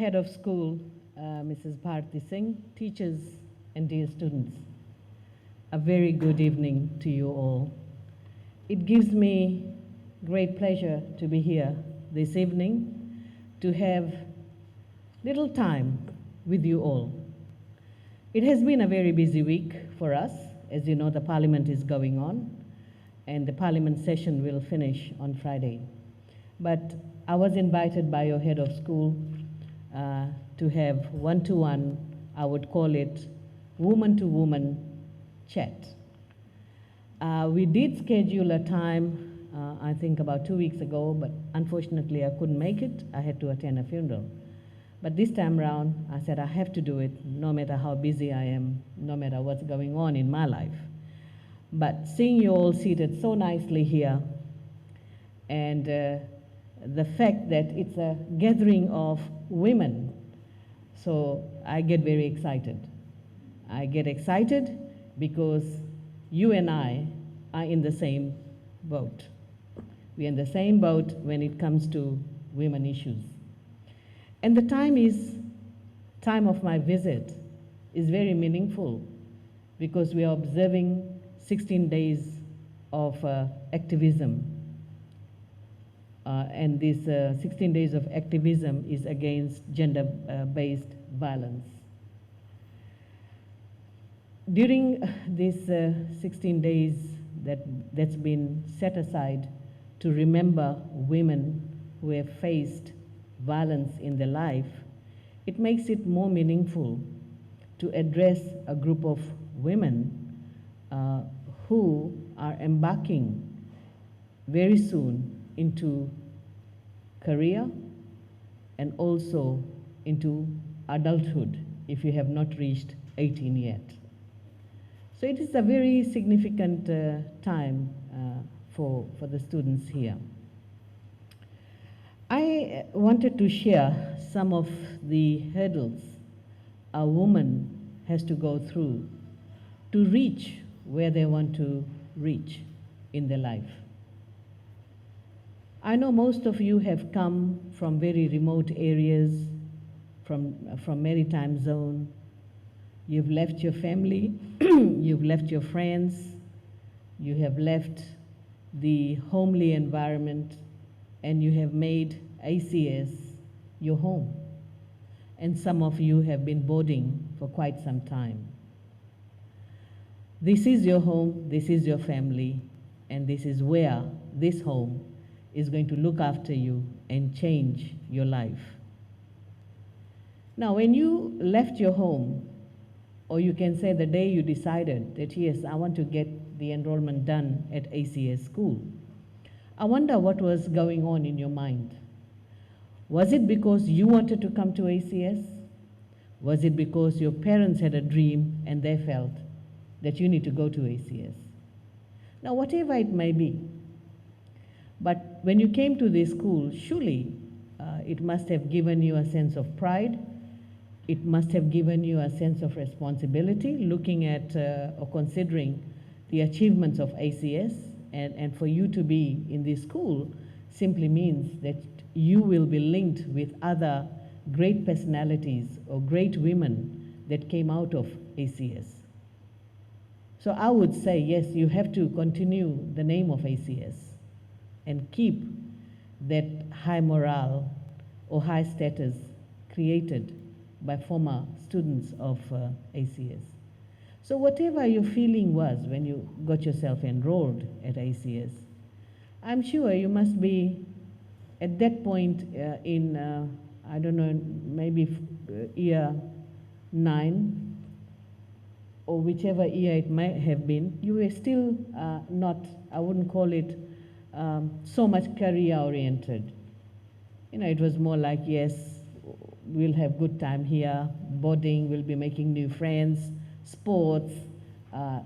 Head of School, Mrs. Bharti Singh, teachers and dear students, a very good evening to you all. It gives me great pleasure to be here this evening to have little time with you all. It has been a very busy week for us. As you know, the Parliament is going on and the Parliament session will finish on Friday. But I was invited by your Head of School to have one-to-one, I would call it woman-to-woman chat. We did schedule a time, I think about 2 weeks ago, but unfortunately I couldn't make it. I had to attend a funeral. But this time around, I said I have to do it, no matter how busy I am, no matter what's going on in my life. But seeing you all seated so nicely here, and the fact that it's a gathering of women, so I get very excited. I get excited because you and I are in the same boat. We're in the same boat when it comes to women issues. And the time of my visit is very meaningful because we are observing 16 days of activism. And this 16 days of activism is against gender-based violence. During these 16 days that's been set aside to remember women who have faced violence in their life, it makes it more meaningful to address a group of women who are embarking very soon into career and also into adulthood if you have not reached 18 yet. So it is a very significant time for the students here. I wanted to share some of the hurdles a woman has to go through to reach where they want to reach in their life. I know most of you have come from very remote areas, from maritime zone. You've left your family, you've left your friends, you have left the homely environment, and you have made ACS your home. And some of you have been boarding for quite some time. This is your home, this is your family, and this is where this home is going to look after you and change your life. Now, when you left your home, or you can say the day you decided that, yes, I want to get the enrollment done at ACS school, I wonder what was going on in your mind. Was it because you wanted to come to ACS? Was it because your parents had a dream and they felt that you need to go to ACS? Now, whatever it may be, but when you came to this school, surely it must have given you a sense of pride. It must have given you a sense of responsibility, looking at or considering the achievements of ACS. And for you to be in this school simply means that you will be linked with other great personalities or great women that came out of ACS. So I would say, yes, you have to continue the name of ACS and keep that high morale or high status created by former students of ACS. So whatever your feeling was when you got yourself enrolled at ACS, I'm sure you must be at that point in, I don't know, maybe year 9, or whichever year it might have been, you were still not, I wouldn't call it so much career oriented. You know, it was more like, yes, we'll have good time here, boarding, we'll be making new friends, sports,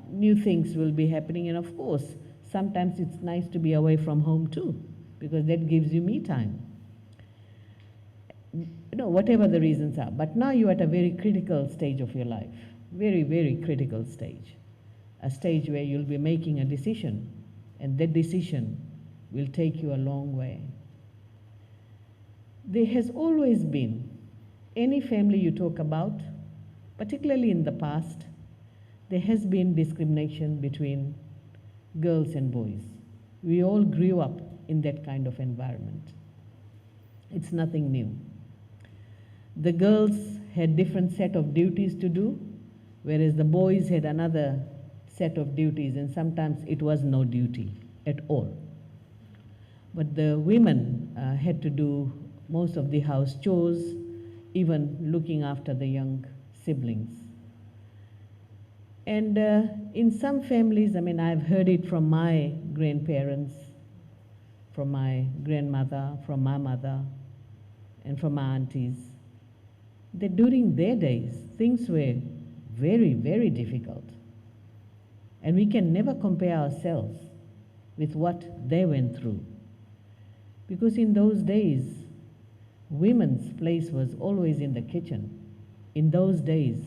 new things will be happening, and of course, sometimes it's nice to be away from home too, because that gives you me time. You know, whatever the reasons are. But now you're at a very critical stage of your life, very, very critical stage, a stage where you'll be making a decision, and that decision will take you a long way. There has always been Any family you talk about, particularly in the past, there has been discrimination between girls and boys. We all grew up in that kind of environment. It's nothing new. The girls had different set of duties to do, whereas the boys had another set of duties, and sometimes it was no duty at all. But the women had to do most of the house chores, even looking after the young siblings. And in some families, I mean, I've heard it from my grandparents, from my grandmother, from my mother, and from my aunties, that during their days, things were very, very difficult. And we can never compare ourselves with what they went through. Because in those days, women's place was always in the kitchen. In those days,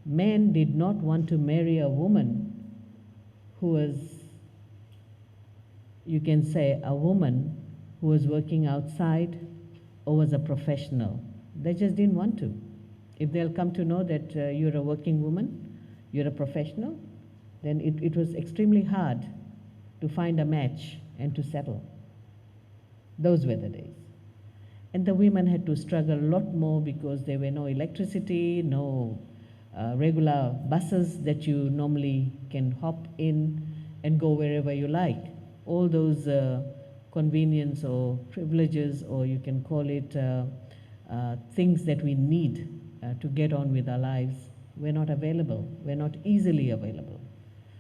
men did not want to marry a woman who was, you can say, a woman who was working outside or was a professional. They just didn't want to. If they'll come to know that you're a working woman, you're a professional, then it was extremely hard to find a match and to settle. Those were the days. And the women had to struggle a lot more because there were no electricity, no regular buses that you normally can hop in and go wherever you like. All those convenience or privileges, or you can call it things that we need to get on with our lives, were not available, were not easily available.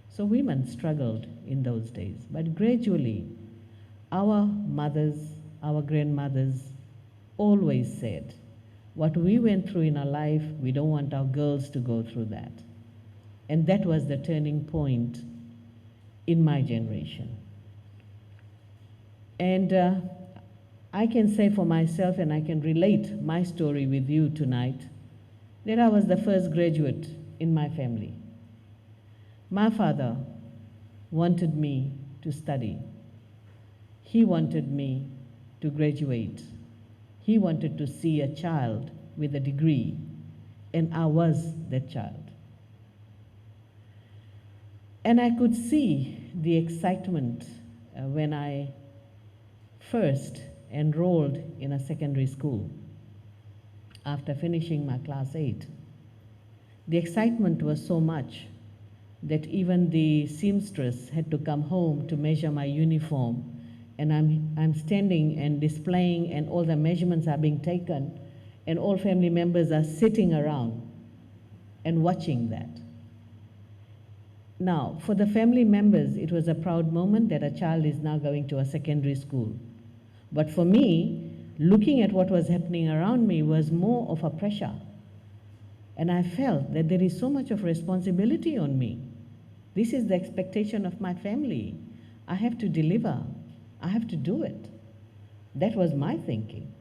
So women struggled in those days. But gradually, our mothers, our grandmothers always said, what we went through in our life, we don't want our girls to go through that. And that was the turning point in my generation. And I can say for myself, and I can relate my story with you tonight, that I was the first graduate in my family. My father wanted me to study. He wanted me to graduate. He wanted to see a child with a degree, and I was that child. And I could see the excitement when I first enrolled in a secondary school after finishing my class 8. The excitement was so much that even the seamstress had to come home to measure my uniform, and I'm standing and displaying, and all the measurements are being taken, and all family members are sitting around and watching that. Now, for the family members, it was a proud moment that a child is now going to a secondary school. But for me, looking at what was happening around me was more of a pressure. And I felt that there is so much of responsibility on me. This is the expectation of my family. I have to deliver. I have to do it. That was my thinking.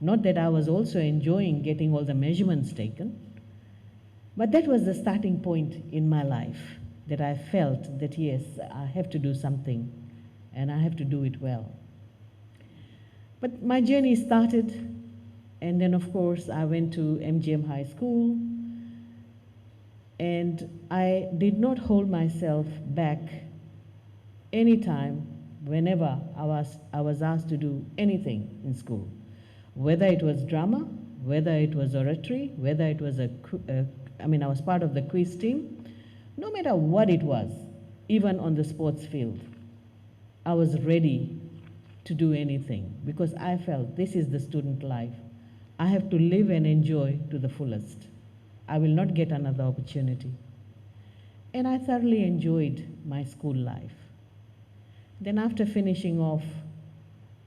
Not that I was also enjoying getting all the measurements taken, but that was the starting point in my life, that I felt that yes, I have to do something and I have to do it well. But my journey started, and then of course I went to MGM High School, and I did not hold myself back anytime whenever I was asked to do anything in school, whether it was drama, whether it was oratory, whether it was I was part of the quiz team, no matter what it was, even on the sports field, I was ready to do anything because I felt this is the student life. I have to live and enjoy to the fullest. I will not get another opportunity. And I thoroughly enjoyed my school life. Then after finishing off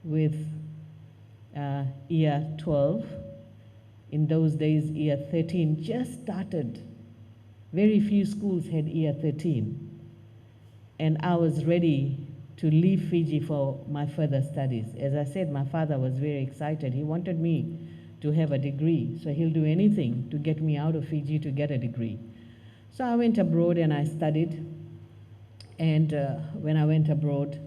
with year 12, in those days year 13 just started. Very few schools had year 13. And I was ready to leave Fiji for my further studies. As I said, my father was very excited. He wanted me to have a degree, so he'll do anything to get me out of Fiji to get a degree. So I went abroad and I studied. And when I went abroad,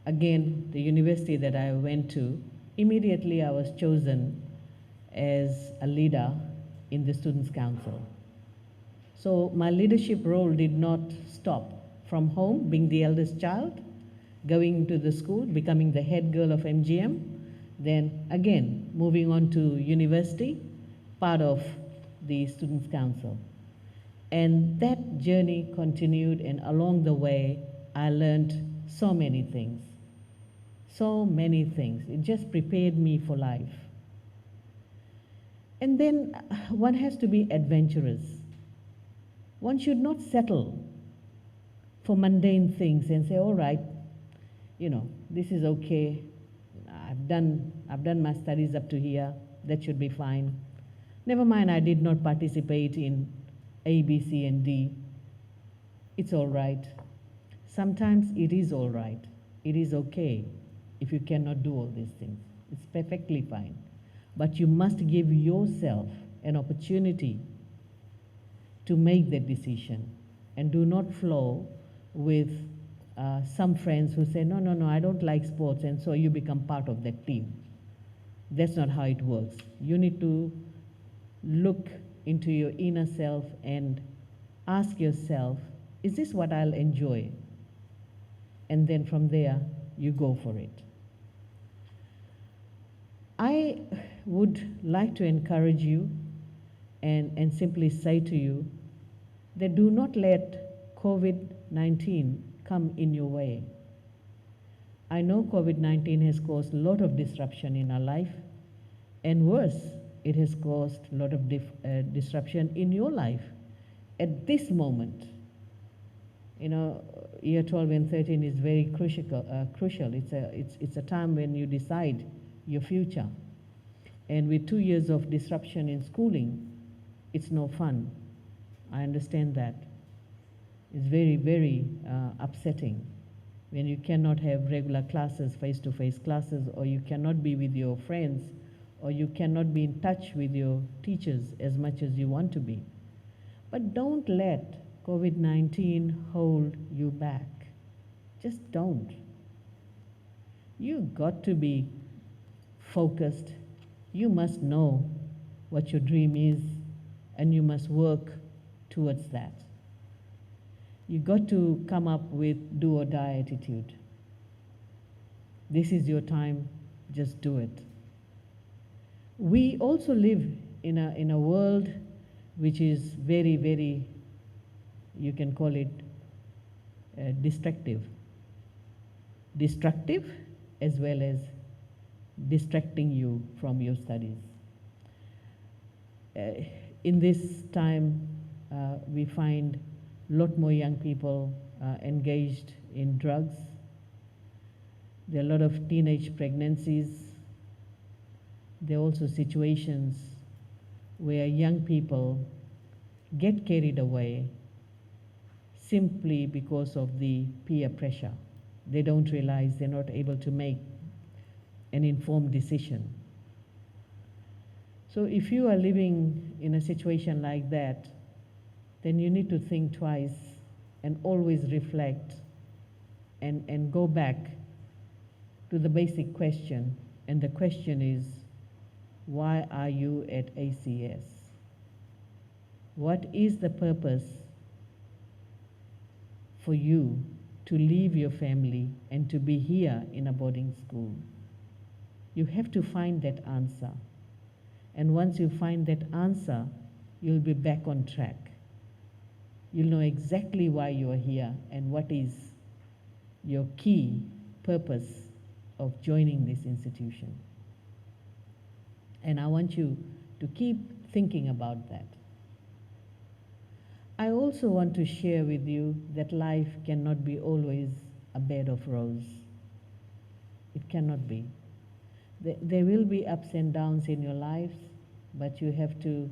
again, the university that I went to, immediately I was chosen as a leader in the Students' Council. So my leadership role did not stop from home, being the eldest child, going to the school, becoming the head girl of MGM, then again moving on to university, part of the Students' Council. And that journey continued, and along the way, I learned so many things. So many things. It just prepared me for life. And then one has to be adventurous. One should not settle for mundane things and say, all right, you know, this is okay. I've done my studies up to here. That should be fine. Never mind, I did not participate in A, B, C, and D. It's all right. Sometimes it is all right. It is okay if you cannot do all these things. It's perfectly fine. But you must give yourself an opportunity to make that decision, and do not flow with some friends who say, no, I don't like sports, and so you become part of that team. That's not how it works. You need to look into your inner self and ask yourself, is this what I'll enjoy? And then from there, you go for it. I would like to encourage you and simply say to you that do not let COVID-19 come in your way. I know COVID-19 has caused a lot of disruption in our life, and worse, it has caused a lot of disruption in your life at this moment. You know, year 12 and 13 is very crucial. It's a time when you decide your future. And with 2 years of disruption in schooling, it's no fun. I understand that. It's very, very upsetting when you cannot have regular classes, face-to-face classes, or you cannot be with your friends, or you cannot be in touch with your teachers as much as you want to be. But don't let COVID-19 hold you back. Just don't. You got to be focused. You must know what your dream is, and you must work towards that. You got to come up with do or die attitude. This is your time, just do it. We also live in a world which is very, very, you can call it destructive as well as distracting you from your studies. In this time, we find a lot more young people engaged in drugs. There are a lot of teenage pregnancies. There are also situations where young people get carried away simply because of the peer pressure. They don't realize they're not able to make an informed decision. So if you are living in a situation like that, then you need to think twice and always reflect and go back to the basic question. And the question is, why are you at ACS? What is the purpose for you to leave your family and to be here in a boarding school? You have to find that answer. And once you find that answer, you'll be back on track. You'll know exactly why you are here and what is your key purpose of joining this institution. And I want you to keep thinking about that. I also want to share with you that life cannot be always a bed of roses. It cannot be. There will be ups and downs in your lives, but you have to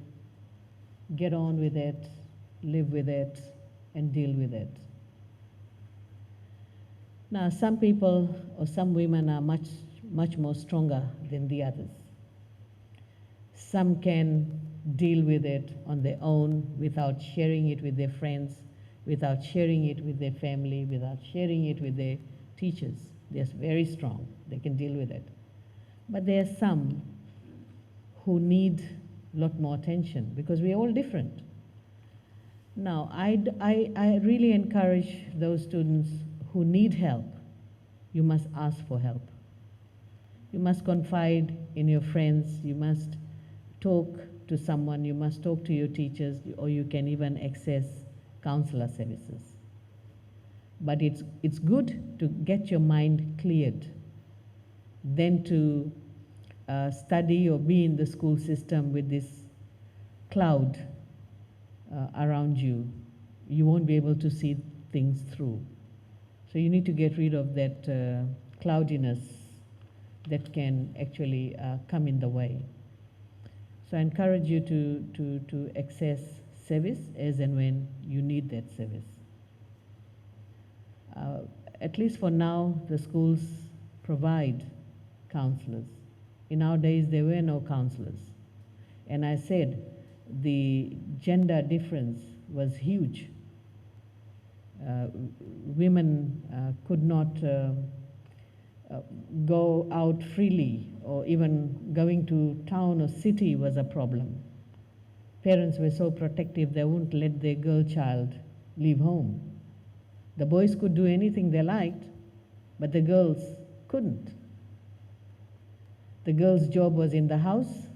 get on with it, live with it, and deal with it. Now, some people or some women are much more stronger than the others. Some can deal with it on their own without sharing it with their friends, without sharing it with their family, without sharing it with their teachers. They're very strong. They can deal with it. But there are some who need a lot more attention because we're all different. Now, I really encourage those students who need help. You must ask for help. You must confide in your friends. You must talk to someone. You must talk to your teachers, or you can even access counselor services. But it's good to get your mind cleared than to study or be in the school system with this cloud around you. You won't be able to see things through. So you need to get rid of that cloudiness that can actually come in the way. So I encourage you to access service as and when you need that service. At least for now, the schools provide counselors. In our days, there were no counselors. And I said the gender difference was huge. Women could not go out freely, or even going to town or city was a problem. Parents were so protective, they wouldn't let their girl child leave home. The boys could do anything they liked, but the girls couldn't. The girl's job was in the house.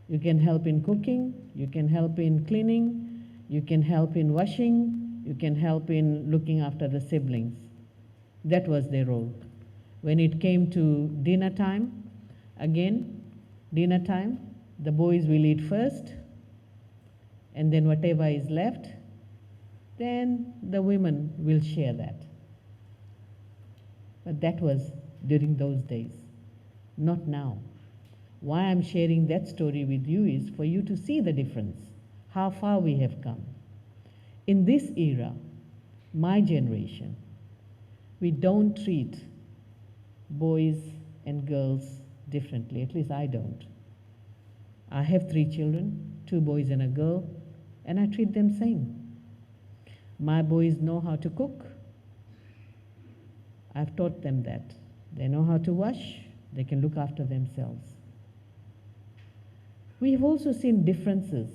You can help in cooking, you can help in cleaning, you can help in washing, you can help in looking after the siblings. That was their role. When it came to dinner time, again, dinner time, the boys will eat first, and then whatever is left, then the women will share that. But that was during those days, not now. Why I'm sharing that story with you is for you to see the difference, how far we have come. In this era, my generation, we don't treat boys and girls differently, at least I don't. I have 3 children, 2 boys and a girl, and I treat them same. My boys know how to cook. I've taught them that. They know how to wash, they can look after themselves. We have also seen differences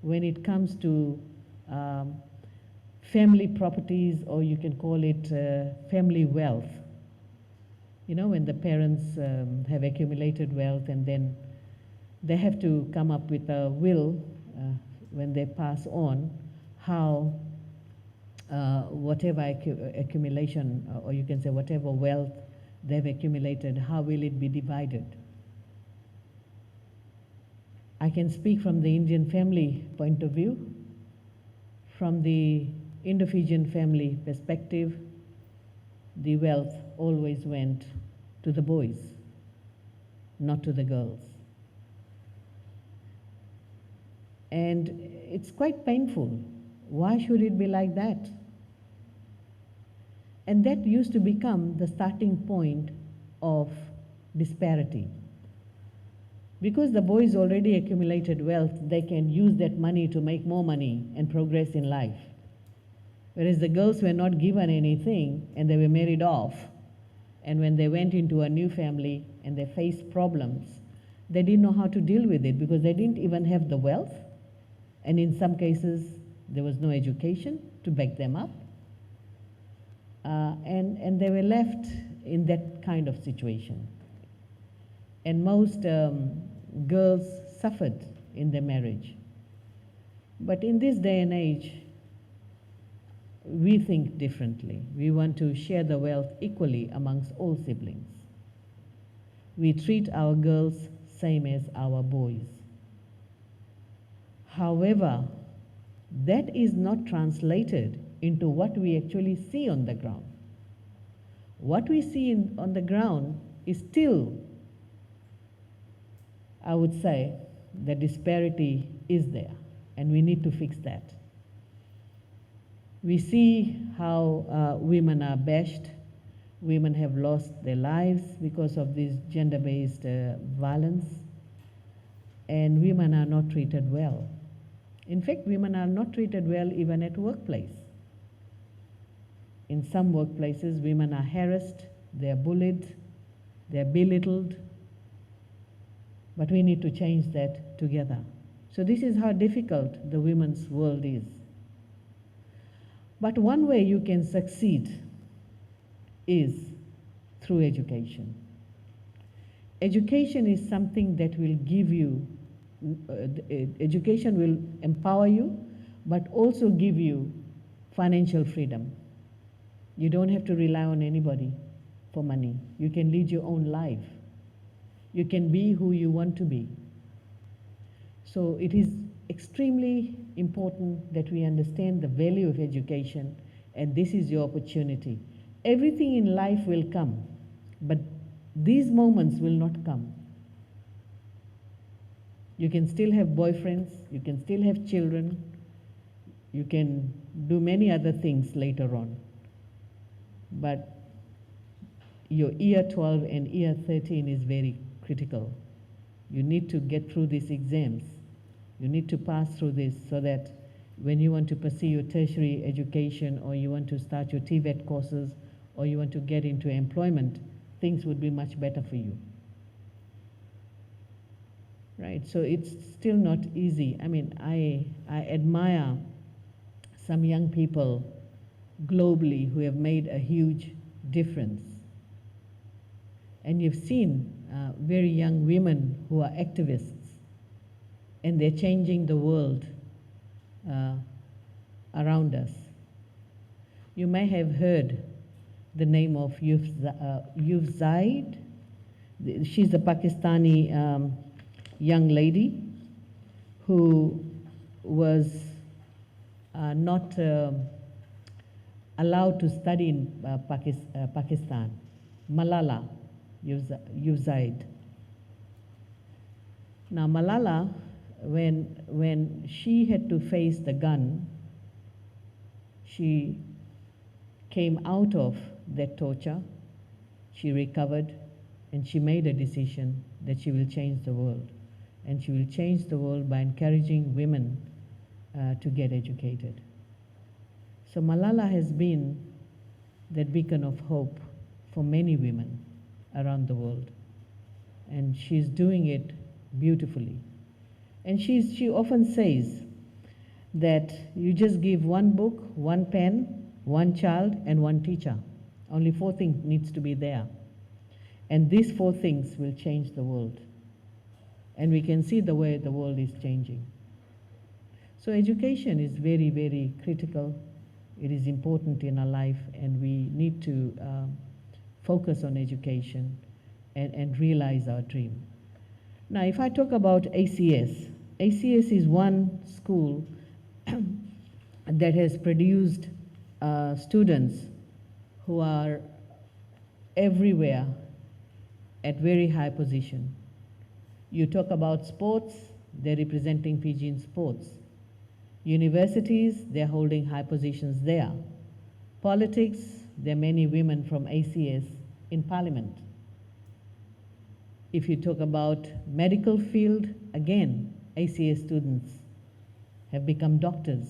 when it comes to family properties, or you can call it family wealth. You know, when the parents have accumulated wealth and then they have to come up with a will when they pass on, how whatever accumulation, or you can say whatever wealth they've accumulated, how will it be divided? I can speak from the Indian family point of view. From the Indo-Fijian family perspective, the wealth always went to the boys, not to the girls. And it's quite painful. Why should it be like that? And that used to become the starting point of disparity. Because the boys already accumulated wealth, they can use that money to make more money and progress in life. Whereas the girls were not given anything and they were married off. And when they went into a new family and they faced problems, they didn't know how to deal with it because they didn't even have the wealth. And in some cases, there was no education to back them up. And they were left in that kind of situation. And most girls suffered in their marriage. But in this day and age, we think differently. We want to share the wealth equally amongst all siblings. We treat our girls same as our boys. However, that is not translated into what we actually see on the ground. What we see on the ground is still, I would say, the disparity is there, and we need to fix that. We see how women are bashed. Women have lost their lives because of this gender-based violence, and women are not treated well. In fact, women are not treated well even at workplace. In some workplaces, women are harassed, they're bullied, they're belittled. But we need to change that together. So this is how difficult the women's world is. But one way you can succeed is through education. Education is something that will give you, education will empower you, but also give you financial freedom. You don't have to rely on anybody for money. You can lead your own life. You can be who you want to be. So it is extremely important that we understand the value of education, and this is your opportunity. Everything in life will come, but these moments will not come. You can still have boyfriends, you can still have children, you can do many other things later on. But your year 12 and year 13 is very critical. You need to get through these exams. You need to pass through this so that when you want to pursue your tertiary education, or you want to start your TVET courses, or you want to get into employment, things would be much better for you. Right, so it's still not easy. I mean, I admire some young people globally who have made a huge difference. And you've seen very young women who are activists, and they're changing the world around us. You may have heard the name of Yuf Zaid. She's a Pakistani young lady who was not allowed to study in Pakistan. Malala Yousafzai. Now Malala, when she had to face the gun, she came out of that torture, she recovered, and she made a decision that she will change the world. And she will change the world by encouraging women to get educated. So Malala has been that beacon of hope for many women around the world. And she's doing it beautifully. And she often says that you just give one book, one pen, one child, and one teacher. Only 4 things needs to be there. And these 4 things will change the world. And we can see the way the world is changing. So education is very, very critical. It is important in our life, and we need to focus on education and realize our dream. Now, if I talk about ACS, ACS is one school that has produced students who are everywhere at very high position. You talk about sports, they're representing Fijian sports. Universities, they're holding high positions there. Politics, there are many women from ACS in parliament. If you talk about medical field, again, ACS students have become doctors.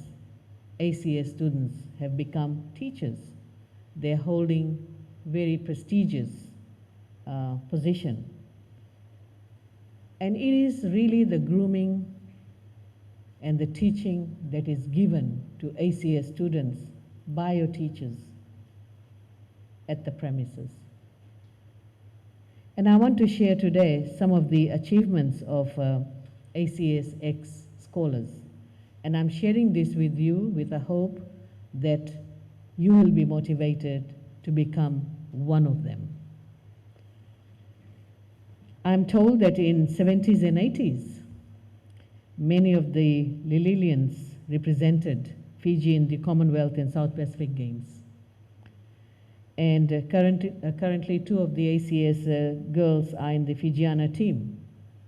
ACS students have become teachers. They're holding very prestigious position. And it is really the grooming and the teaching that is given to ACS students by your teachers at the premises. And I want to share today some of the achievements of ACS ex-scholars. And I'm sharing this with you with a hope that you will be motivated to become one of them. I'm told that in 70s and 80s, many of the Lililians represented Fiji in the Commonwealth and South Pacific Games. And currently 2 of the ACS girls are in the Fijiana team.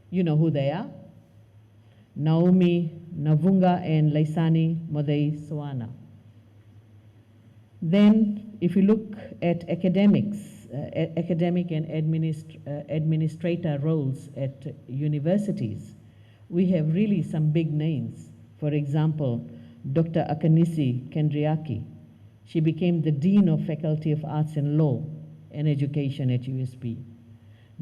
You know who they are? Naomi Navunga and Laisani Modei Sawana. Then, if you look at academics, academic and administrator roles at universities, we have really some big names. For example, Dr. Akanisi Kendriaki. She became the Dean of Faculty of Arts and Law and Education at USP.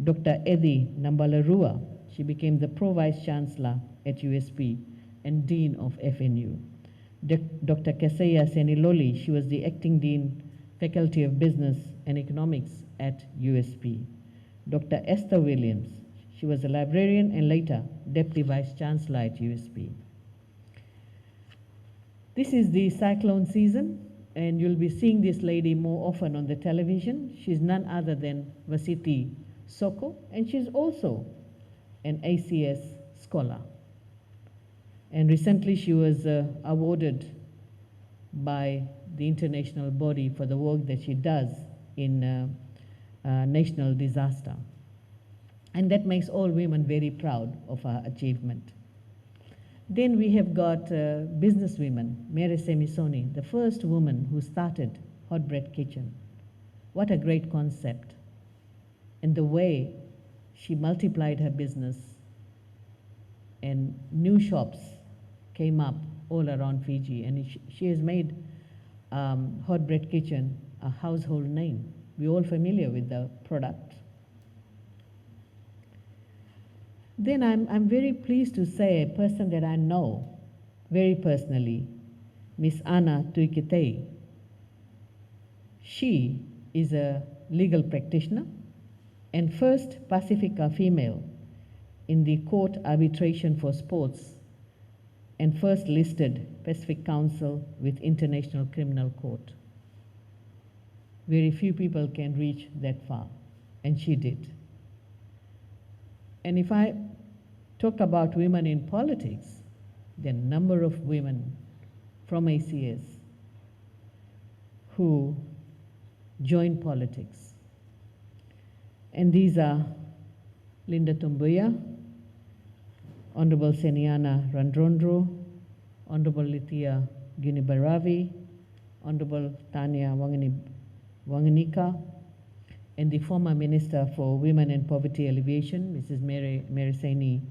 Dr. Adi Nambalarua, She became the Pro-Vice Chancellor at USP and Dean of FNU. Dr. Keseya Seniloli, she was the Acting Dean, Faculty of Business and Economics at USP. Dr. Esther Williams, she was a librarian and later Deputy Vice Chancellor at USP. This is the cyclone season, and you'll be seeing this lady more often on the television. She's none other than Vasiti Soko, and she's also an ACS scholar. And recently she was awarded by the international body for the work that she does in national disaster. And that makes all women very proud of her achievement. Then we have got businesswomen, Mary Semisoni, the first woman who started Hot Bread Kitchen. What a great concept. And the way she multiplied her business and new shops came up all around Fiji. And she has made Hot Bread Kitchen a household name. We're all familiar with the product. Then I'm very pleased to say a person that I know very personally, Miss Anna Tuikitei. She is a legal practitioner and first Pacifica female in the court arbitration for sports and first listed Pacific Council with International Criminal Court. Very few people can reach that far, and she did. And if I talk about women in politics, the number of women from ACS who joined politics. And these are Linda Tumbuya, Honorable Seniana Randrondro, Honorable Lithia Gunibaravi, Honorable Tanya Wanganika, and the former Minister for Women and Poverty Alleviation, Mrs. Meriseni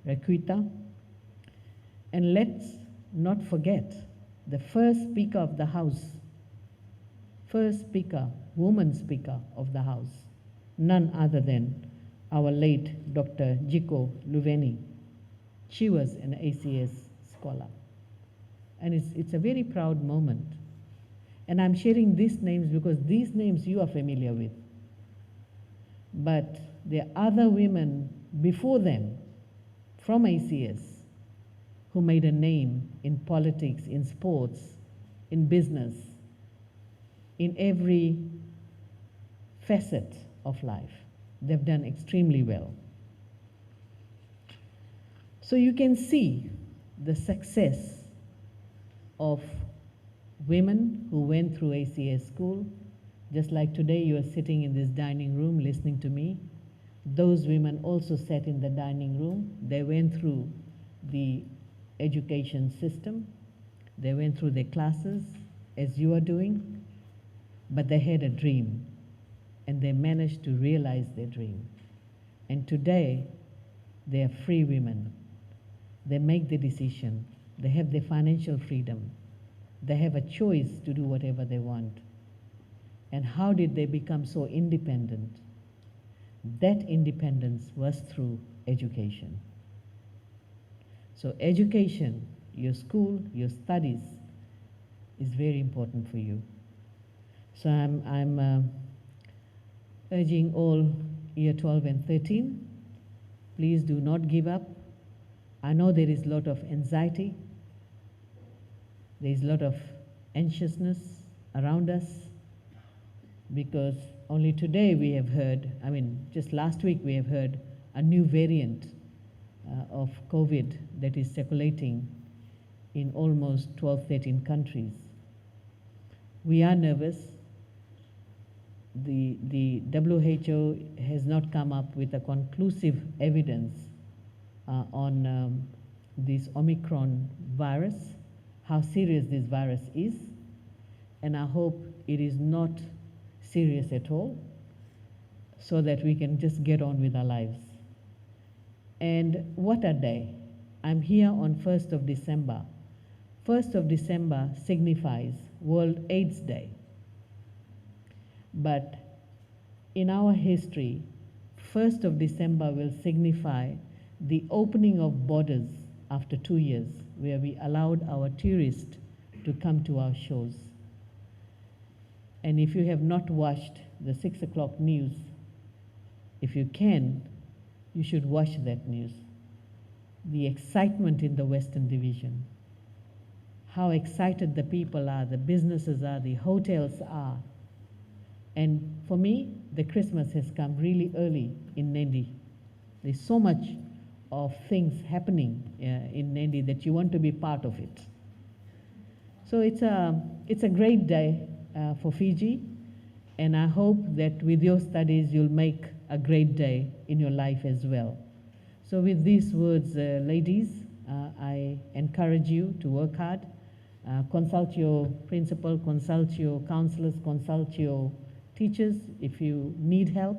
Rakuita. And let's not forget the first Speaker of the House, first Speaker, woman Speaker of the House, none other than our late Dr. Jiko Luveni. She was an ACS scholar. And it's a very proud moment. And I'm sharing these names because these names you are familiar with. But there are other women before them from ACS who made a name in politics, in sports, in business, in every facet of life. They've done extremely well. So you can see the success of women who went through ACS school. Just like today you are sitting in this dining room listening to me, those women also sat in the dining room. They went through the education system. They went through their classes as you are doing, but they had a dream and they managed to realize their dream. And today they are free women. They make the decision. They have their financial freedom. They have a choice to do whatever they want. And how did they become so independent? That independence was through education. So education, your school, your studies, is very important for you. So I'm urging all year 12 and 13, please do not give up. I know there is a lot of anxiety. There is a lot of anxiousness around us, because only today we have heard, just last week we have heard a new variant of COVID that is circulating in almost 12, 13 countries. We are nervous. The WHO has not come up with a conclusive evidence on this Omicron virus, how serious this virus is, and I hope it is not serious at all, so that we can just get on with our lives. And what a day. I'm here on 1st of December. 1st of December signifies World AIDS Day. But in our history, 1st of December will signify the opening of borders after 2 years, where we allowed our tourists to come to our shores. And if you have not watched the 6 o'clock news, if you can, you should watch that news. The excitement in the Western Division, how excited the people are, the businesses are, the hotels are. And for me, the Christmas has come really early in Nadi. There's so much of things happening in Nadi that you want to be part of it. So it's a great day for Fiji, and I hope that with your studies you'll make a great day in your life as well. So with these words, ladies, I encourage you to work hard, consult your principal, consult your counselors, consult your teachers if you need help.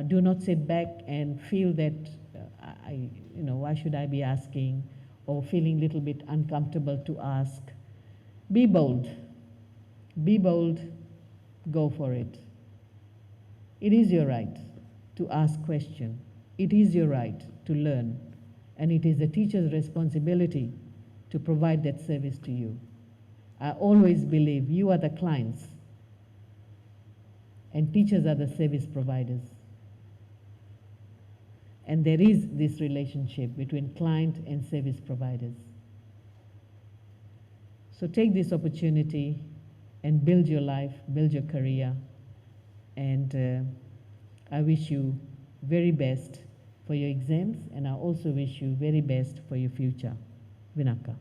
Do not sit back and feel that, why should I be asking, or feeling a little bit uncomfortable to ask. Be bold. Be bold. Go for it. It is your right to ask questions. It is your right to learn. And it is the teacher's responsibility to provide that service to you. I always believe you are the clients and teachers are the service providers. And there is this relationship between client and service providers. So take this opportunity and build your life, build your career, and I wish you very best for your exams, and I also wish you very best for your future. Vinaka.